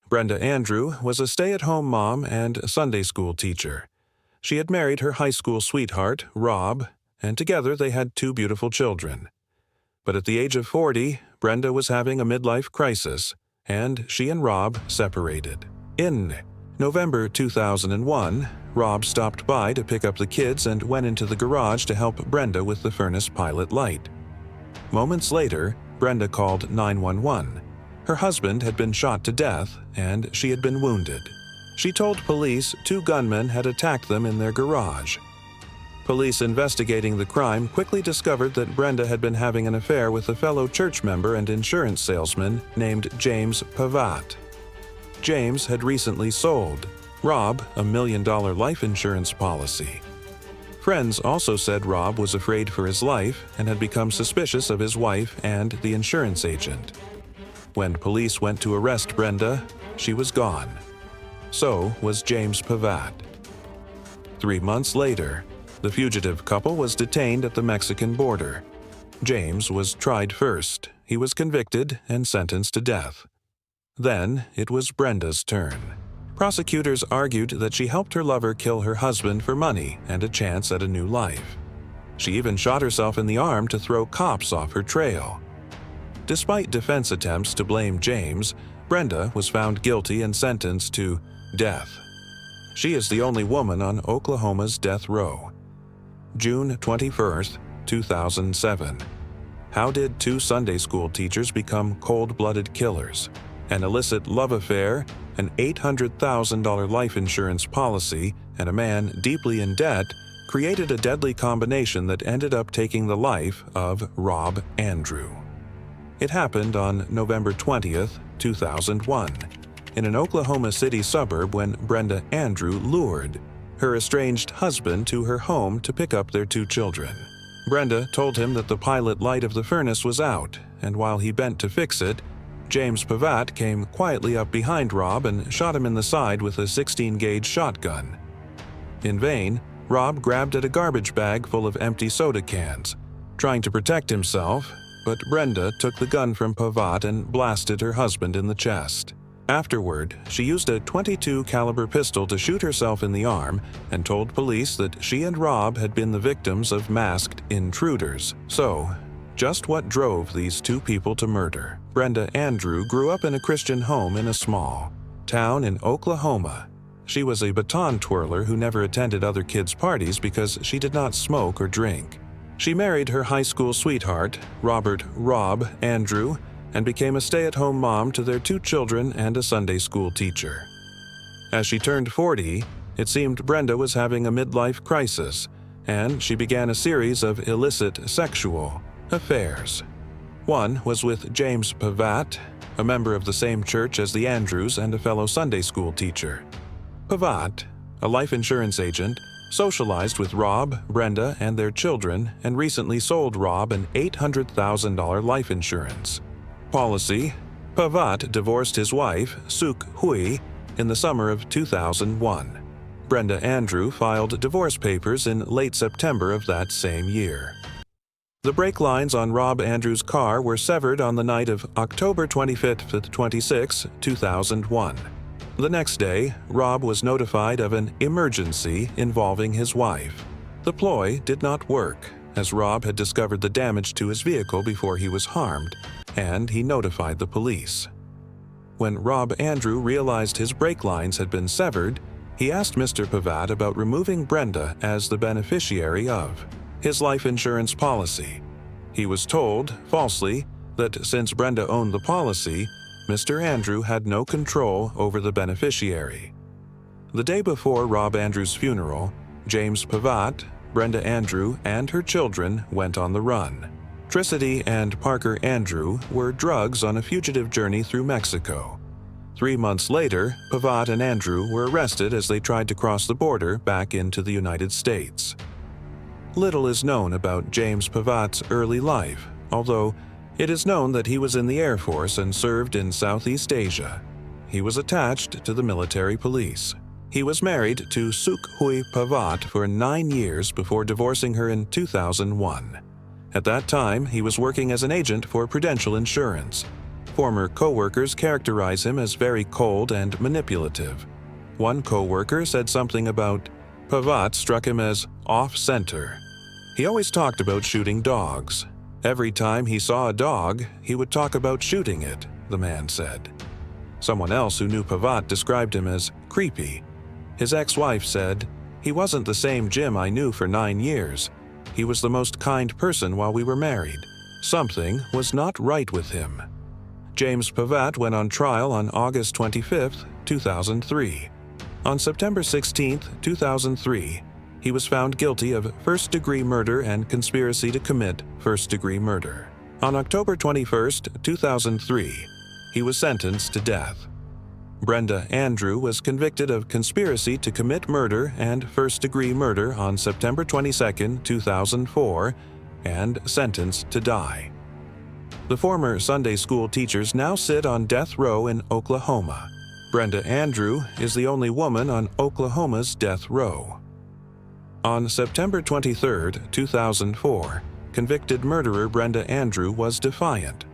Brenda Andrew was a stay-at-home mom and Sunday school teacher. She had married her high school sweetheart, Rob, and together they had 2 beautiful children. But at the age of 40, Brenda was having a midlife crisis, and she and Rob separated. In November 2001, Rob stopped by to pick up the kids and went into the garage to help Brenda with the furnace pilot light. Moments later, Brenda called 911. Her husband had been shot to death, and she had been wounded. She told police 2 gunmen had attacked them in their garage. Police investigating the crime quickly discovered that Brenda had been having an affair with a fellow church member and insurance salesman named James Pavatt. James had recently sold Rob a $1 million life insurance policy. Friends also said Rob was afraid for his life and had become suspicious of his wife and the insurance agent. When police went to arrest Brenda, she was gone. So was James Pavatt. 3 months later, the fugitive couple was detained at the Mexican border. James was tried first. He was convicted and sentenced to death. Then it was Brenda's turn. Prosecutors argued that she helped her lover kill her husband for money and a chance at a new life. She even shot herself in the arm to throw cops off her trail. Despite defense attempts to blame James, Brenda was found guilty and sentenced to death. She is the only woman on Oklahoma's death row. June 21, 2007. How did 2 Sunday school teachers become cold-blooded killers? An illicit love affair, an $800,000 life insurance policy, and a man deeply in debt created a deadly combination that ended up taking the life of Rob Andrew. It happened on November 20, 2001, in an Oklahoma City suburb when Brenda Andrew lured her estranged husband to her home to pick up their 2 children. Brenda told him that the pilot light of the furnace was out, and while he bent to fix it, James Pavatt came quietly up behind Rob and shot him in the side with a 16-gauge shotgun. In vain, Rob grabbed at a garbage bag full of empty soda cans, trying to protect himself, but Brenda took the gun from Pavatt and blasted her husband in the chest. Afterward, she used a .22 caliber pistol to shoot herself in the arm and told police that she and Rob had been the victims of masked intruders. So, just what drove these 2 people to murder? Brenda Andrew grew up in a Christian home in a small town in Oklahoma. She was a baton twirler who never attended other kids' parties because she did not smoke or drink. She married her high school sweetheart, Rob Andrew, and became a stay-at-home mom to their 2 children and a Sunday school teacher. As she turned 40, it seemed Brenda was having a midlife crisis, and she began a series of illicit sexual affairs. One was with James Pavatt, a member of the same church as the Andrews and a fellow Sunday school teacher. Pavatt, a life insurance agent, socialized with Rob, Brenda, and their children and recently sold Rob an $800,000 life insurance policy. Pavatt divorced his wife, Suk Hui, in the summer of 2001. Brenda Andrew filed divorce papers in late September of that same year. The brake lines on Rob Andrew's car were severed on the night of October 25–26, 2001. The next day, Rob was notified of an emergency involving his wife. The ploy did not work, as Rob had discovered the damage to his vehicle before he was harmed, and he notified the police. When Rob Andrew realized his brake lines had been severed, he asked Mr. Pavatt about removing Brenda as the beneficiary of his life insurance policy. He was told, falsely, that since Brenda owned the policy, Mr. Andrew had no control over the beneficiary. The day before Rob Andrew's funeral, James Pavatt, Brenda Andrew, and her children went on the run. Tricity and Parker Andrew were drugs on a fugitive journey through Mexico. 3 months later, Pavatt and Andrew were arrested as they tried to cross the border back into the United States. Little is known about James Pavatt's early life, although it is known that he was in the Air Force and served in Southeast Asia. He was attached to the military police. He was married to Suk Hui Pavatt for 9 years before divorcing her in 2001. At that time, he was working as an agent for Prudential Insurance. Former co-workers characterize him as very cold and manipulative. One co-worker said something about Pavatt struck him as off-center. He always talked about shooting dogs. Every time he saw a dog, he would talk about shooting it, the man said. Someone else who knew Pavatt described him as creepy. His ex-wife said, "He wasn't the same Jim I knew for 9 years. He was the most kind person while we were married. Something was not right with him." James Pavatt went on trial on August 25, 2003. On September 16, 2003, he was found guilty of first-degree murder and conspiracy to commit first-degree murder. On October 21, 2003, he was sentenced to death. Brenda Andrew was convicted of conspiracy to commit murder and first-degree murder on September 22, 2004, and sentenced to die. The former Sunday school teachers now sit on death row in Oklahoma. Brenda Andrew is the only woman on Oklahoma's death row. On September 23, 2004, convicted murderer Brenda Andrew was defiant.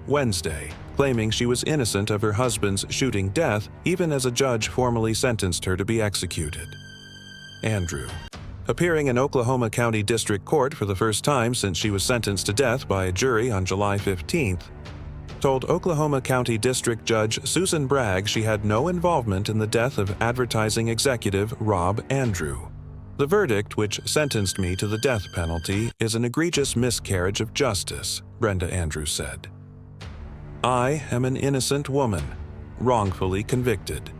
Wednesday, claiming she was innocent of her husband's shooting death even as a judge formally sentenced her to be executed. Andrew, appearing in Oklahoma County District Court for the first time since she was sentenced to death by a jury on July 15th, told Oklahoma County District Judge Susan Bragg she had no involvement in the death of advertising executive Rob Andrew. "The verdict, which sentenced me to the death penalty, is an egregious miscarriage of justice," Brenda Andrew said. "I am an innocent woman, wrongfully convicted."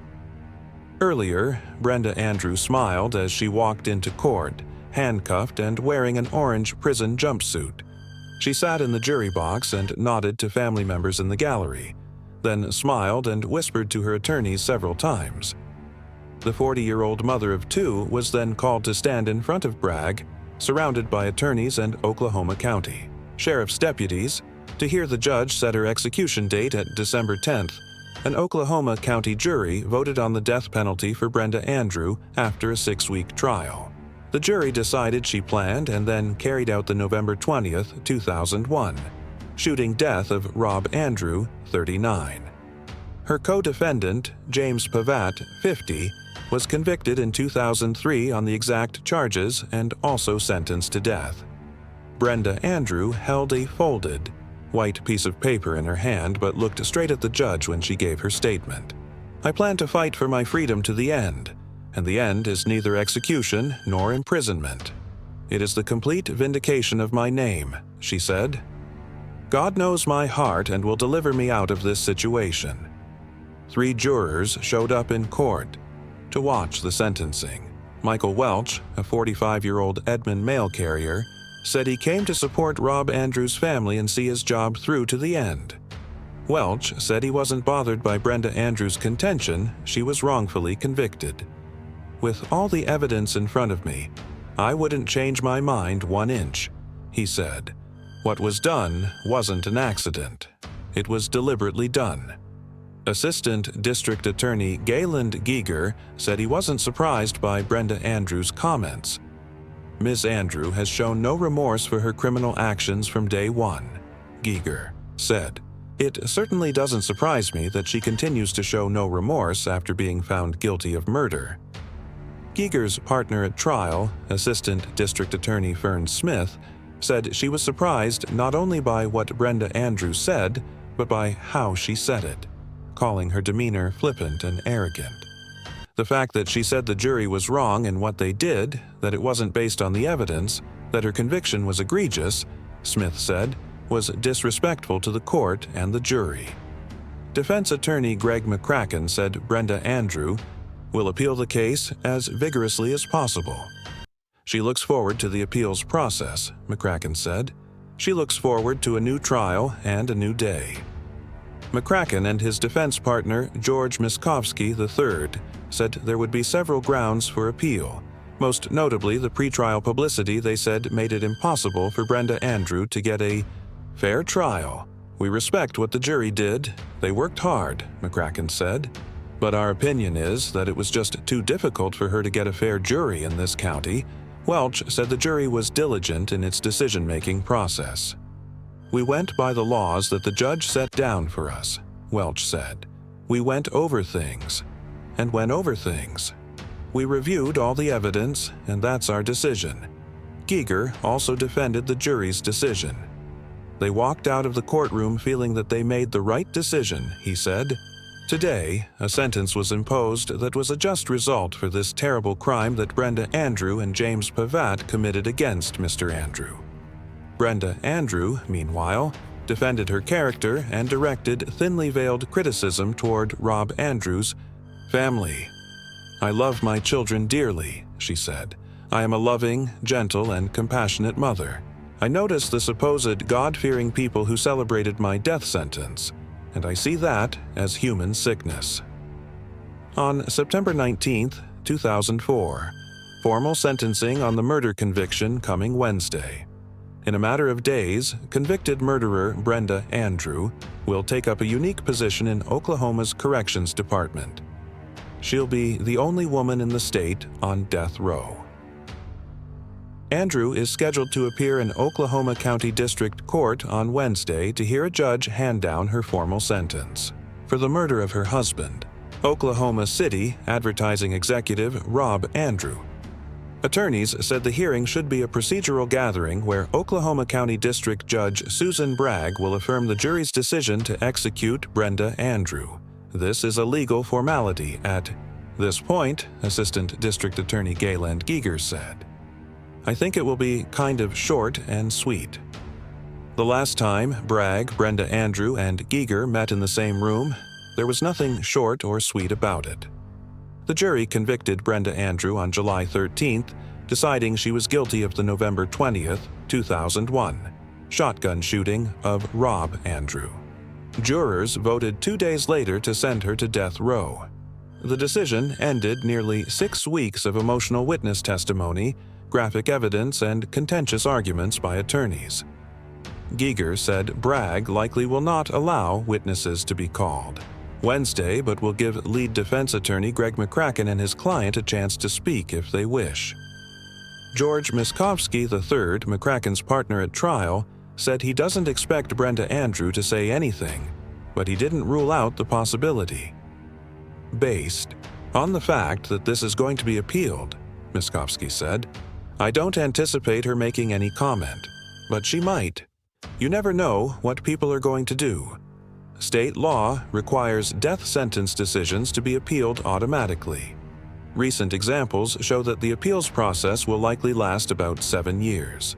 Earlier, Brenda Andrew smiled as she walked into court, handcuffed and wearing an orange prison jumpsuit. She sat in the jury box and nodded to family members in the gallery, then smiled and whispered to her attorneys several times. The 40-year-old mother of 2 was then called to stand in front of Bragg, surrounded by attorneys and Oklahoma County Sheriff's deputies, to hear the judge set her execution date at December 10th. An Oklahoma County jury voted on the death penalty for Brenda Andrew after a 6-week trial. The jury decided she planned and then carried out the November 20th, 2001, shooting death of Rob Andrew, 39. Her co-defendant, James Pavatt, 50, was convicted in 2003 on the exact charges and also sentenced to death. Brenda Andrew held a folded, white piece of paper in her hand but looked straight at the judge when she gave her statement. "I plan to fight for my freedom to the end, and the end is neither execution nor imprisonment. It is the complete vindication of my name," she said. "God knows my heart and will deliver me out of this situation." 3 jurors showed up in court to watch the sentencing. Michael Welch, a 45-year-old Edmond mail carrier, said he came to support Rob Andrews' family and see his job through to the end. Welch said he wasn't bothered by Brenda Andrews' contention she was wrongfully convicted. "With all the evidence in front of me, I wouldn't change my mind 1 inch," he said. "What was done wasn't an accident. It was deliberately done." Assistant District Attorney Gayland Giger said he wasn't surprised by Brenda Andrews' comments. "Ms. Andrew has shown no remorse for her criminal actions from day one," Giger said. "It certainly doesn't surprise me that she continues to show no remorse after being found guilty of murder." Giger's partner at trial, Assistant District Attorney Fern Smith, said she was surprised not only by what Brenda Andrews said, but by how she said it, calling her demeanor flippant and arrogant. The fact that she said the jury was wrong in what they did, that it wasn't based on the evidence, that her conviction was egregious, Smith said, was disrespectful to the court and the jury. Defense attorney Greg McCracken said Brenda Andrew will appeal the case as vigorously as possible. "She looks forward to the appeals process," McCracken said. "She looks forward to a new trial and a new day." McCracken and his defense partner, George Miskovsky III, said there would be several grounds for appeal. Most notably, the pretrial publicity they said made it impossible for Brenda Andrew to get a fair trial. "We respect what the jury did. They worked hard," McCracken said. "But our opinion is that it was just too difficult for her to get a fair jury in this county." Welch said the jury was diligent in its decision-making process. "We went by the laws that the judge set down for us," Welch said. "We went over things, and went over things. We reviewed all the evidence, and that's our decision." Giger also defended the jury's decision. "They walked out of the courtroom feeling that they made the right decision," he said. Today, a sentence was imposed that was a just result for this terrible crime that Brenda Andrew and James Pavatt committed against Mr. Andrew. Brenda Andrew, meanwhile, defended her character and directed thinly veiled criticism toward Rob Andrew's family. "I love my children dearly," she said. "I am a loving, gentle, and compassionate mother. I notice the supposed God-fearing people who celebrated my death sentence, and I see that as human sickness." On September 19, 2004, formal sentencing on the murder conviction coming Wednesday. In a matter of days, convicted murderer Brenda Andrew will take up a unique position in Oklahoma's Corrections Department. She'll be the only woman in the state on death row. Andrew is scheduled to appear in Oklahoma County District Court on Wednesday to hear a judge hand down her formal sentence for the murder of her husband, Oklahoma City advertising executive Rob Andrew. Attorneys said the hearing should be a procedural gathering where Oklahoma County District Judge Susan Bragg will affirm the jury's decision to execute Brenda Andrew. This is a legal formality at this point, Assistant District Attorney Gayland Giger said. "I think it will be kind of short and sweet." The last time Bragg, Brenda Andrew, and Giger met in the same room, there was nothing short or sweet about it. The jury convicted Brenda Andrew on July 13th, deciding she was guilty of the November 20th, 2001, shotgun shooting of Rob Andrew. Jurors voted 2 days later to send her to death row. The decision ended nearly 6 weeks of emotional witness testimony, graphic evidence, and contentious arguments by attorneys. Giger said Bragg likely will not allow witnesses to be called Wednesday, but will give lead defense attorney Greg McCracken and his client a chance to speak if they wish. George Miskovsky III, McCracken's partner at trial, said he doesn't expect Brenda Andrew to say anything, but he didn't rule out the possibility. Based on the fact that this is going to be appealed, Miskovsky said, "I don't anticipate her making any comment, but she might. You never know what people are going to do. State law requires death sentence decisions to be appealed automatically. Recent examples show that the appeals process will likely last about 7 years."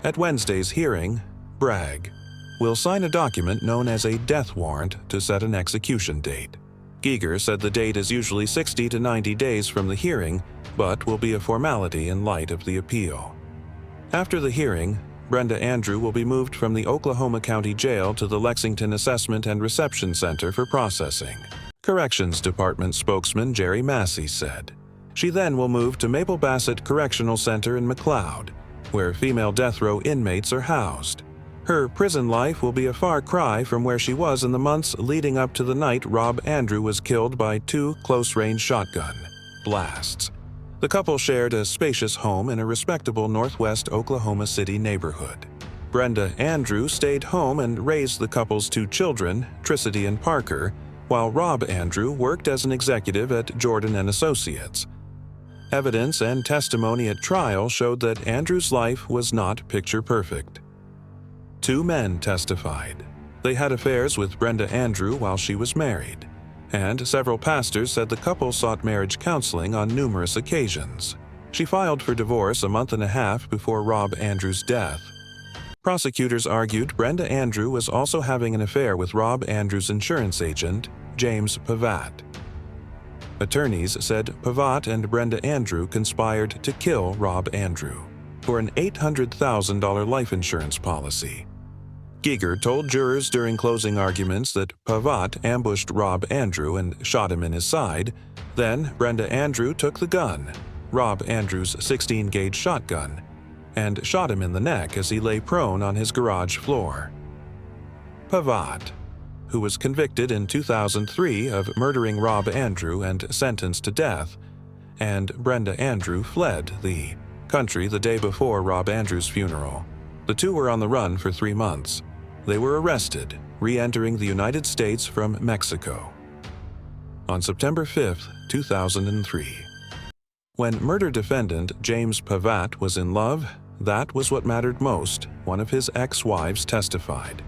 At Wednesday's hearing, Bragg will sign a document known as a death warrant to set an execution date. Giger said the date is usually 60 to 90 days from the hearing, but will be a formality in light of the appeal. After the hearing, Brenda Andrew will be moved from the Oklahoma County Jail to the Lexington Assessment and Reception Center for processing, Corrections Department spokesman Jerry Massey said. She then will move to Maple Bassett Correctional Center in McLeod, where female death row inmates are housed. Her prison life will be a far cry from where she was in the months leading up to the night Rob Andrew was killed by 2 close-range shotgun blasts. The couple shared a spacious home in a respectable northwest Oklahoma City neighborhood. Brenda Andrew stayed home and raised the couple's 2 children, Tricity and Parker, while Rob Andrew worked as an executive at Jordan and Associates. Evidence and testimony at trial showed that Andrew's life was not picture perfect. 2 men testified. They had affairs with Brenda Andrew while she was married, and several pastors said the couple sought marriage counseling on numerous occasions. She filed for divorce a month and a half before Rob Andrew's death. Prosecutors argued Brenda Andrew was also having an affair with Rob Andrew's insurance agent, James Pavatt. Attorneys said Pavatt and Brenda Andrew conspired to kill Rob Andrew for an $800,000 life insurance policy. Giger told jurors during closing arguments that Pavatt ambushed Rob Andrew and shot him in his side. Then Brenda Andrew took the gun, Rob Andrew's 16-gauge shotgun, and shot him in the neck as he lay prone on his garage floor. Pavatt, who was convicted in 2003 of murdering Rob Andrew and sentenced to death, and Brenda Andrew fled the country the day before Rob Andrew's funeral. The 2 were on the run for 3 months. they were arrested, re-entering the United States from Mexico. On September 5, 2003. When murder defendant James Pavatt was in love, that was what mattered most, one of his ex-wives testified.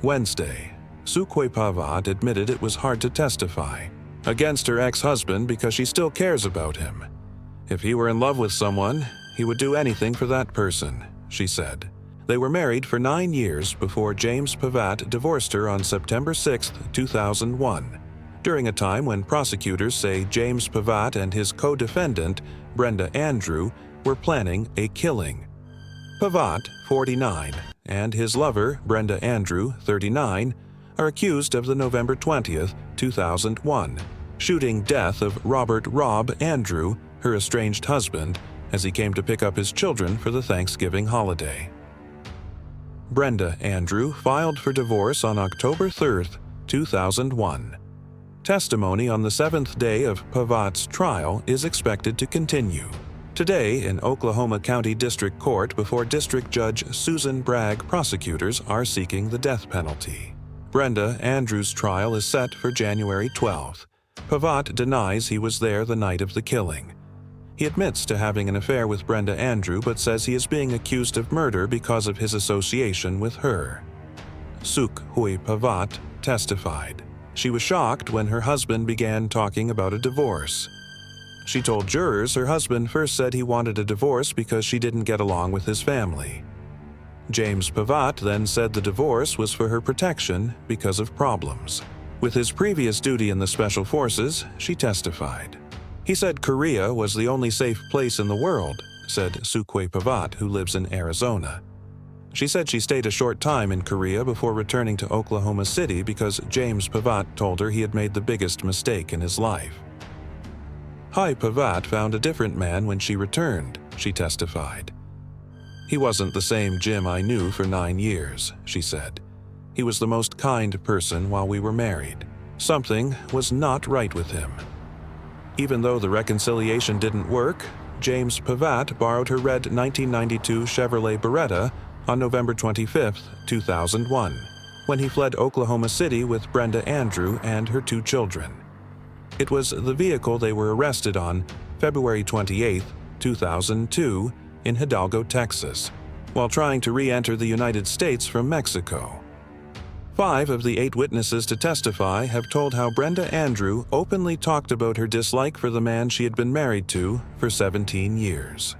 Wednesday, Suque Pavatt admitted it was hard to testify against her ex-husband because she still cares about him. If he were in love with someone, he would do anything for that person, she said. They were married for 9 years before James Pavatt divorced her on September 6, 2001, during a time when prosecutors say James Pavatt and his co-defendant, Brenda Andrew, were planning a killing. Pavatt, 49, and his lover, Brenda Andrew, 39, are accused of the November 20, 2001, shooting death of Robert "Rob" Andrew, her estranged husband, as he came to pick up his children for the Thanksgiving holiday. Brenda Andrew filed for divorce on October 3, 2001. Testimony on the 7th day of Pavatt's trial is expected to continue. Today, in Oklahoma County District Court before District Judge Susan Bragg, prosecutors are seeking the death penalty. Brenda Andrew's trial is set for January 12th. Pavatt denies he was there the night of the killing. He admits to having an affair with Brenda Andrew but says he is being accused of murder because of his association with her. Suque Pavatt testified. She was shocked when her husband began talking about a divorce. She told jurors her husband first said he wanted a divorce because she didn't get along with his family. James Pavatt then said the divorce was for her protection because of problems. With his previous duty in the Special Forces, she testified. He said Korea was the only safe place in the world, said Suque Pavatt, who lives in Arizona. She said she stayed a short time in Korea before returning to Oklahoma City because James Pavatt told her he had made the biggest mistake in his life. Pavatt found a different man when she returned, she testified. He wasn't the same Jim I knew for 9 years, she said. He was the most kind person while we were married. Something was not right with him. Even though the reconciliation didn't work, James Pavatt borrowed her red 1992 Chevrolet Beretta on November 25, 2001, when he fled Oklahoma City with Brenda Andrew and her 2 children. It was the vehicle they were arrested on February 28, 2002, in Hidalgo, Texas, while trying to re-enter the United States from Mexico. 5 of the 8 witnesses to testify have told how Brenda Andrew openly talked about her dislike for the man she had been married to for 17 years.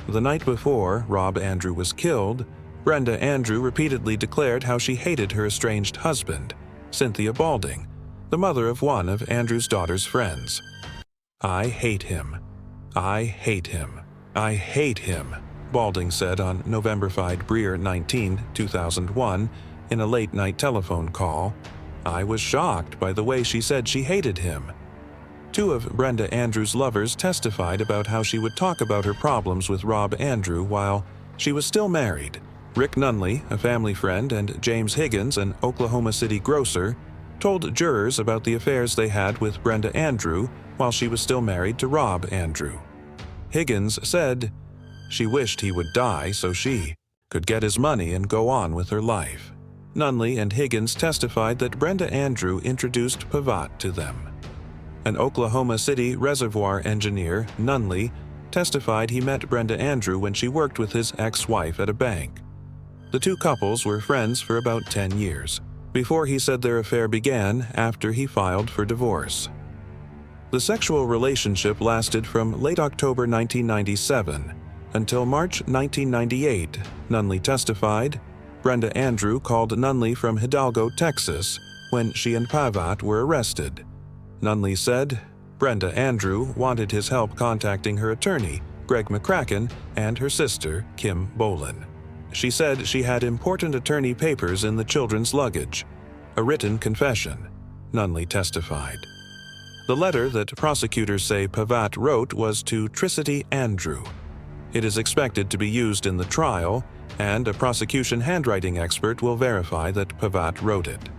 The night before Rob Andrew was killed, Brenda Andrew repeatedly declared how she hated her estranged husband, Cynthia Balding, the mother of one of Andrew's daughter's friends. "I hate him. I hate him. I hate him," Balding said on November 19, 2001, in a late-night telephone call. "I was shocked by the way she said she hated him." 2 of Brenda Andrew's lovers testified about how she would talk about her problems with Rob Andrew while she was still married. Rick Nunley, a family friend, and James Higgins, an Oklahoma City grocer, told jurors about the affairs they had with Brenda Andrew while she was still married to Rob Andrew. Higgins said she wished he would die so she could get his money and go on with her life. Nunley and Higgins testified that Brenda Andrew introduced Pavatt to them. An Oklahoma City reservoir engineer, Nunley, testified he met Brenda Andrew when she worked with his ex-wife at a bank. The 2 couples were friends for about 10 years, before he said their affair began after he filed for divorce. The sexual relationship lasted from late October 1997 until March 1998, Nunley testified. Brenda Andrew called Nunley from Hidalgo, Texas, when she and Pavatt were arrested. Nunley said Brenda Andrew wanted his help contacting her attorney, Greg McCracken, and her sister, Kim Bolin. She said she had important attorney papers in the children's luggage. A written confession, Nunley testified. The letter that prosecutors say Pavatt wrote was to Tricity Andrew. It is expected to be used in the trial, and a prosecution handwriting expert will verify that Pavatt wrote it.